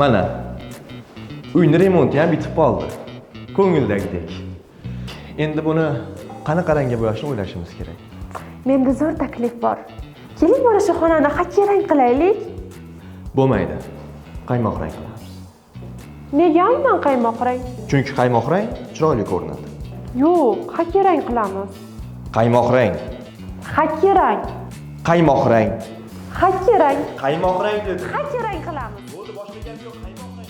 Mana uyni remonti ham bitib qoldi. Ko'ngildagidek. Endi buni qanaqa rangga bo'yashni o'ylashimiz kerak. Menda zo'r taklif bor. Keling, mana shu xonani xakki rang qilaylik. Bo'lmaydi. Qaymoq rang qilamiz. Nega aynan qaymoq rang? Chunki qaymoq rang chiroyli ko'rinadi. Yo'q, xakki rang qilamiz. Qaymoq rang. Xakki rang. Qaymoq rang. Xakki rang. Qaymoq rang dedi. Xakki rang qilamiz. Bo'ldi, boshqa gap yo'q. Qaymoq rang.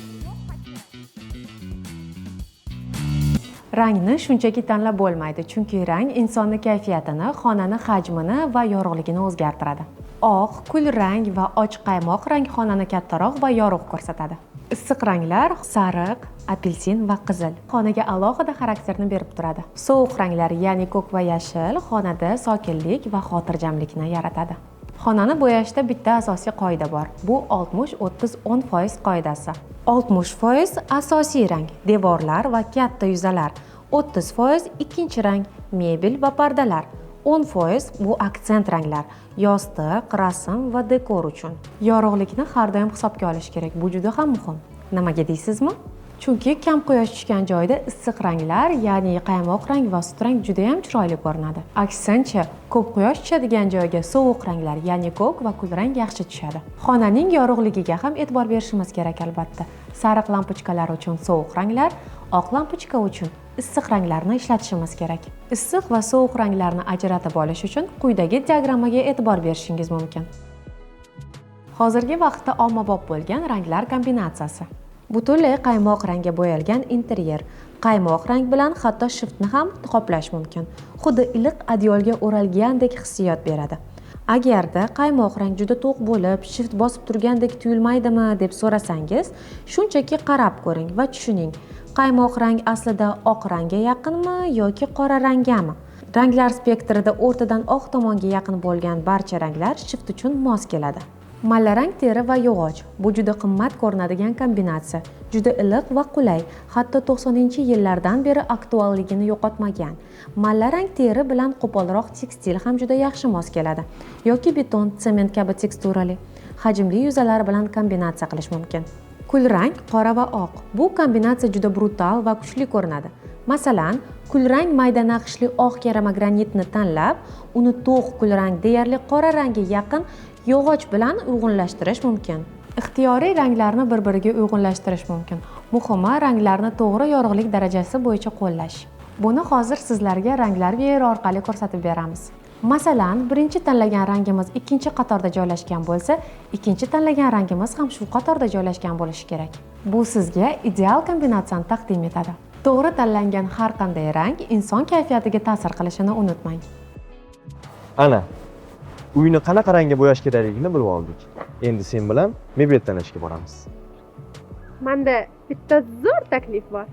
Rangni shunchaki tanlab bo'lmaydi, chunki rang insonni kayfiyatini, xonani hajmini va yorug'ligini o'zgartiradi. Oq, kul rang va ochiq qaymoq rang xonani kattaroq va yorug' ko'rsatadi. Issiq ranglar sariq, apelsin va qizil xonaga alohida xarakterni berib turadi. Sovuq ranglar, ya'ni ko'k va yashil xonada sokinlik va xotirjamlikni yaratadi. Xonani bo'yashda bitta asosiy qoida bor. Bu 60-30-10% qoidasi. 60% asosiy rang, devorlar va katta yuzalar. 30% ikkinchi rang, mebel va pardalar. 10% bu aksent ranglar, yostiq, rasm va dekor uchun. Yorug'likni har doim hisobga olish kerak. Bu juda ham muhim. Nimaga deysizmi? Chunki kam quyosh tushgan joyda issiq ranglar, ya'ni qaymoq rang va sut rang juda ham chiroyli ko'rinadi. Aksincha, ko'p quyosh tushadigan joyga sovuq ranglar, ya'ni ko'k va kul rang yaxshi tushadi. Xonaning yorug'ligiga ham e'tibor berishimiz kerak albatta. Sariq lampochkalar uchun sovuq ranglar, oq lampochka uchun issiq ranglarni ishlatishimiz kerak. Issiq va sovuq ranglarni ajratib olish uchun quyidagi diagrammaga e'tibor berishingiz mumkin. Hozirgi vaqtda ommabop bo'lgan ranglar kombinatsiyasi. Butunlay qaymoq rangga bo'yalgan interyer. Qaymoq rang bilan hatto shiftni ham qoplash mumkin. Xuddi iliq adyolga o'ralgandek hissiyot beradi. Agarda qaymoq rang juda to'q bo'lib, shift bosib turgandek tuyulmaydimi deb so'rasangiz, shunchaki qarab ko'ring va tushuning. Qaymoq rang aslida oq rangga yaqinmi yoki qora rangami? Ranglar spektrida o'rtadan oq tomonga yaqin bo'lgan barcha ranglar shift uchun mos keladi. Malla rang teri va yog'och. Bu juda qimmat ko'rinadigan kombinatsiya. Juda iliq va qulay, hatto 90-yillardan beri aktualligini yo'qotmagan. Malla rang teri bilan qo'polroq tekstil ham juda yaxshi mos keladi. Yoki beton, sement kabi teksturali, hajmli yuzalar bilan kombinatsiya qilish mumkin. Kul rang, qora va oq. Bu kombinatsiya juda brutal va kuchli ko'rinadi. Masalan, kul rang mayda naqshli oq keramogranitni tanlab, uni to'q kul rang deyarli qora rangga yaqin yog'och bilan uyg'unlashtirish mumkin. Ixtiyoriy ranglarni bir-biriga uyg'unlashtirish mumkin. Muhimi, ranglarni to'g'ri yorug'lik darajasi bo'yicha qo'llash. Buni hozir sizlarga ranglar veri orqali ko'rsatib beramiz. Masalan, birinchi tanlagan rangimiz ikkinchi qatorda joylashgan bo'lsa, ikkinchi tanlagan rangimiz ham shu qatorda joylashgan bo'lishi kerak. Bu sizga ideal kombinatsiyani taqdim etadi. To'g'ri tanlangan har qanday rang inson kayfiyatiga ta'sir qilishini unutmang. Ana, uyni qanaqa rangga bo'yash kerakligini bilib oldik. Endi sen bilan mebel tanlashga boramiz. Menda bitta zo'r taklif bor.